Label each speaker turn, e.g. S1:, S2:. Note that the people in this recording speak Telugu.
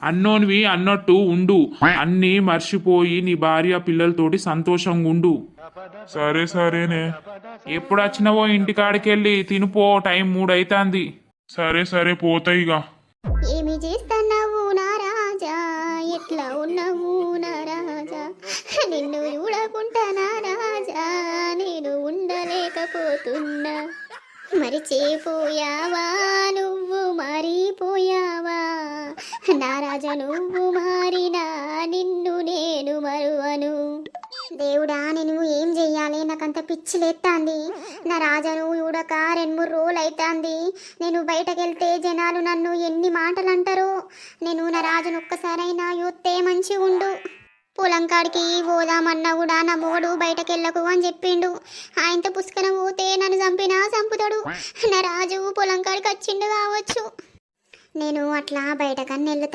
S1: అన్నోనివి అన్నట్టు ఉండు, అన్నీ మర్చిపోయి నీ భార్య పిల్లలతోటి సంతోషంగా ఉండు.
S2: సరే సరేనే.
S1: ఎప్పుడు వచ్చినావో ఇంటికాడికెళ్ళి తినిపో, టైం 3 అవుతుంది.
S2: సరే సరే పోతాయిగా.
S3: ఏమి చేస్తున్నావు నా రాజా, ఎట్లా ఉన్నావు నా రాజా, నిన్ను చూడకుంటా నా రాజా నేను ఉండలేకపోతున్నా. మరిచిపోయావా నువ్వు, మారిపోయావా నా రాజా, నువ్వు మారినా నిన్ను నేను మరువను. దేవుడా, నేను ఏం చెయ్యాలి, నాకంత పిచ్చి లేస్తాంది. నా రాజను చూడక 2-3 రోజులు అవుతుంది. నేను బయటకెళ్తే జనాలు నన్ను ఎన్ని మాటలు అంటారో. నేను నా రాజును ఒక్కసారైనా చూస్తే మంచి ఉండు. పొలం కాడికి పోదామన్నా కూడా నా మోడు బయటకెళ్ళకు అని చెప్పిండు. ఆయనతో పుష్కన పోతే నన్ను చంపినా చంపుతాడు. నా రాజు పొలం కాడికి వచ్చిండు కావచ్చు. నేను అట్లా బయటకన్నా వెళ్తా.